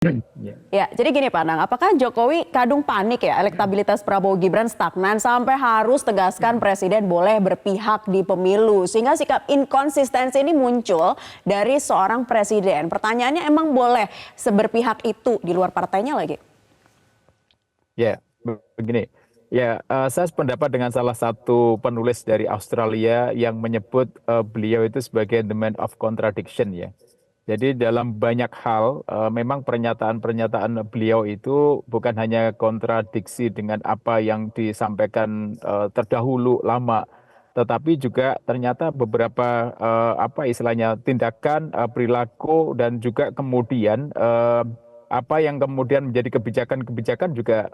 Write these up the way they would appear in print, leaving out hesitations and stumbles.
Ya. Ya, jadi gini Pak Nang, apakah Jokowi kadung panik ya elektabilitas Prabowo Gibran stagnan sampai harus tegaskan presiden boleh berpihak di pemilu sehingga sikap inkonsistensi ini muncul dari seorang presiden. Pertanyaannya emang boleh seberpihak itu di luar partainya lagi? Ya, begini. Ya, saya sependapat dengan salah satu penulis dari Australia yang menyebut beliau itu sebagai the man of contradiction ya. Jadi dalam banyak hal, memang pernyataan-pernyataan beliau itu bukan hanya kontradiksi dengan apa yang disampaikan terdahulu lama, tetapi juga ternyata beberapa apa istilahnya tindakan, perilaku dan juga kemudian apa yang kemudian menjadi kebijakan-kebijakan juga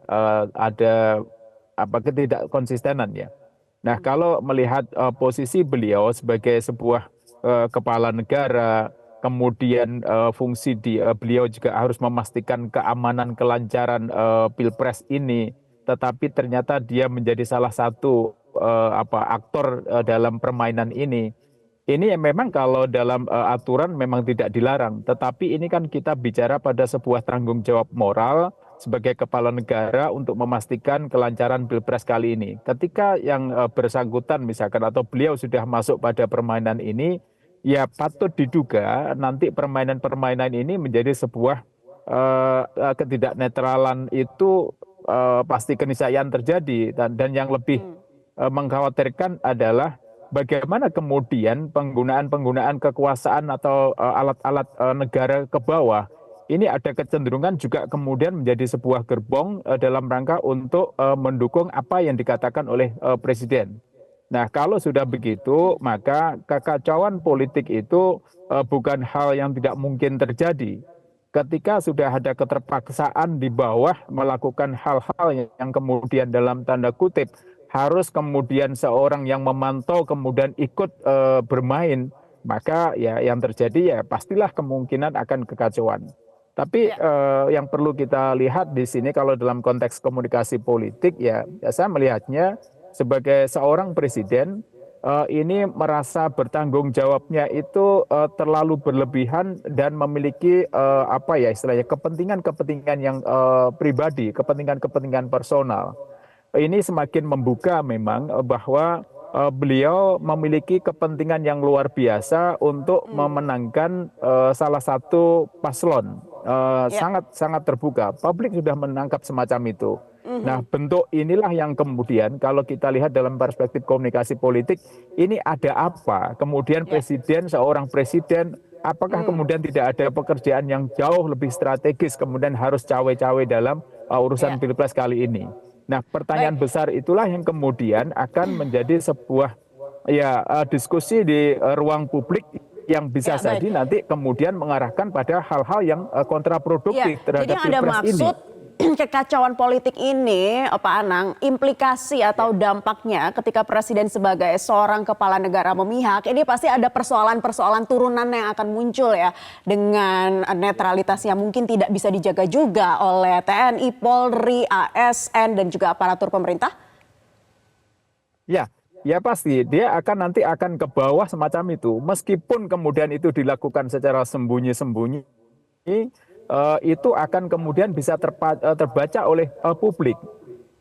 ada apa ketidakkonsistenan ya. Nah, kalau melihat posisi beliau sebagai sebuah kepala negara, kemudian fungsi beliau juga harus memastikan keamanan kelancaran Pilpres ini, tetapi ternyata dia menjadi salah satu apa aktor dalam permainan ini. Ini memang kalau dalam aturan memang tidak dilarang, tetapi ini kan kita bicara pada sebuah tanggung jawab moral sebagai kepala negara untuk memastikan kelancaran Pilpres kali ini. Ketika yang bersangkutan misalkan atau beliau sudah masuk pada permainan ini, ya patut diduga nanti permainan-permainan ini menjadi sebuah ketidaknetralan itu pasti keniscayaan terjadi dan yang lebih mengkhawatirkan adalah bagaimana kemudian penggunaan-penggunaan kekuasaan atau alat-alat negara ke bawah ini ada kecenderungan juga kemudian menjadi sebuah gerbong dalam rangka untuk mendukung apa yang dikatakan oleh presiden. Nah, kalau sudah begitu, maka kekacauan politik itu bukan hal yang tidak mungkin terjadi. Ketika sudah ada keterpaksaan di bawah melakukan hal-hal yang kemudian dalam tanda kutip harus kemudian seorang yang memantau kemudian ikut bermain, maka ya yang terjadi ya pastilah kemungkinan akan kekacauan. Tapi Ya. yang perlu kita lihat di sini kalau dalam konteks komunikasi politik ya saya melihatnya sebagai seorang presiden ini merasa bertanggung jawabnya itu terlalu berlebihan dan memiliki apa ya istilahnya kepentingan-kepentingan yang pribadi, kepentingan-kepentingan personal. Ini semakin membuka memang bahwa beliau memiliki kepentingan yang luar biasa untuk memenangkan salah satu paslon. Ya. Sangat sangat terbuka. Publik sudah menangkap semacam itu. Nah, bentuk inilah yang kemudian kalau kita lihat dalam perspektif komunikasi politik, ini ada apa? Kemudian Ya. seorang presiden, apakah kemudian tidak ada pekerjaan yang jauh lebih strategis, kemudian harus cawe-cawe dalam urusan Ya. pilpres kali ini? Nah, pertanyaan Baik. besar itulah yang kemudian akan menjadi sebuah ya diskusi di ruang publik yang bisa Ya, baik. jadi nanti kemudian mengarahkan pada hal-hal yang Iya, kontraproduktif jadi terhadap yang Anda pilpres ini. maksud kekacauan politik ini, Pak Anang, implikasi atau dampaknya ketika Presiden sebagai seorang kepala negara memihak, ini pasti ada persoalan-persoalan turunan yang akan muncul ya, dengan netralitas yang mungkin tidak bisa dijaga juga oleh TNI, Polri, ASN, dan juga aparatur pemerintah? Ya, ya pasti dia nanti akan ke bawah semacam itu. Meskipun kemudian itu dilakukan secara sembunyi-sembunyi, itu akan kemudian bisa terbaca oleh publik.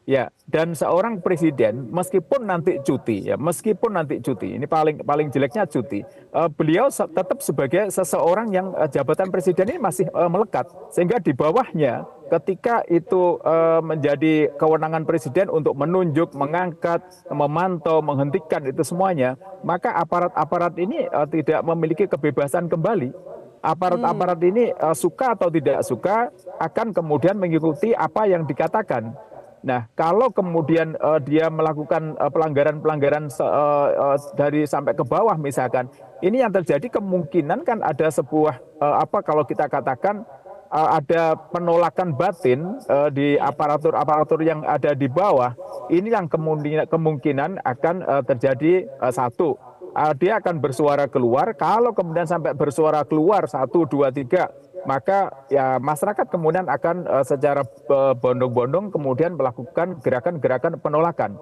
Ya, dan seorang presiden meskipun nanti cuti ya, meskipun nanti cuti, ini paling paling jeleknya cuti, beliau tetap sebagai seseorang yang jabatan presiden ini masih melekat, sehingga di bawahnya ketika itu menjadi kewenangan presiden untuk menunjuk, mengangkat, memantau, menghentikan itu semuanya, maka aparat-aparat ini tidak memiliki kebebasan kembali. Aparat-aparat ini suka atau tidak suka akan kemudian mengikuti apa yang dikatakan. Nah, kalau kemudian dia melakukan pelanggaran-pelanggaran dari sampai ke bawah misalkan, ini yang terjadi kemungkinan kan ada sebuah apa kalau kita katakan ada penolakan batin di Iya. aparatur-aparatur yang ada di bawah. Ini yang kemungkinan akan terjadi satu. Dia akan bersuara keluar. Kalau kemudian sampai bersuara keluar satu, dua, tiga, maka ya masyarakat kemudian akan secara bondong-bondong kemudian melakukan gerakan-gerakan penolakan.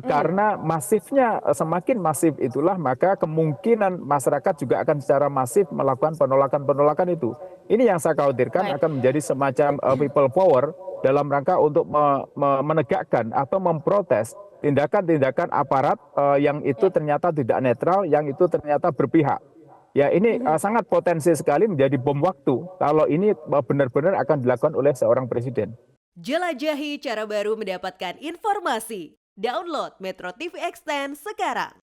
Karena masifnya semakin masif itulah maka kemungkinan masyarakat juga akan secara masif melakukan penolakan-penolakan itu. Ini yang saya khawatirkan Baik. akan menjadi semacam people power dalam rangka untuk menegakkan atau memprotes tindakan-tindakan aparat yang itu Ya. ternyata tidak netral, yang itu ternyata berpihak. Ya ini sangat potensi sekali menjadi bom waktu kalau ini benar-benar akan dilakukan oleh seorang presiden. Jelajahi cara baru mendapatkan informasi. Download Metro TV Extend sekarang.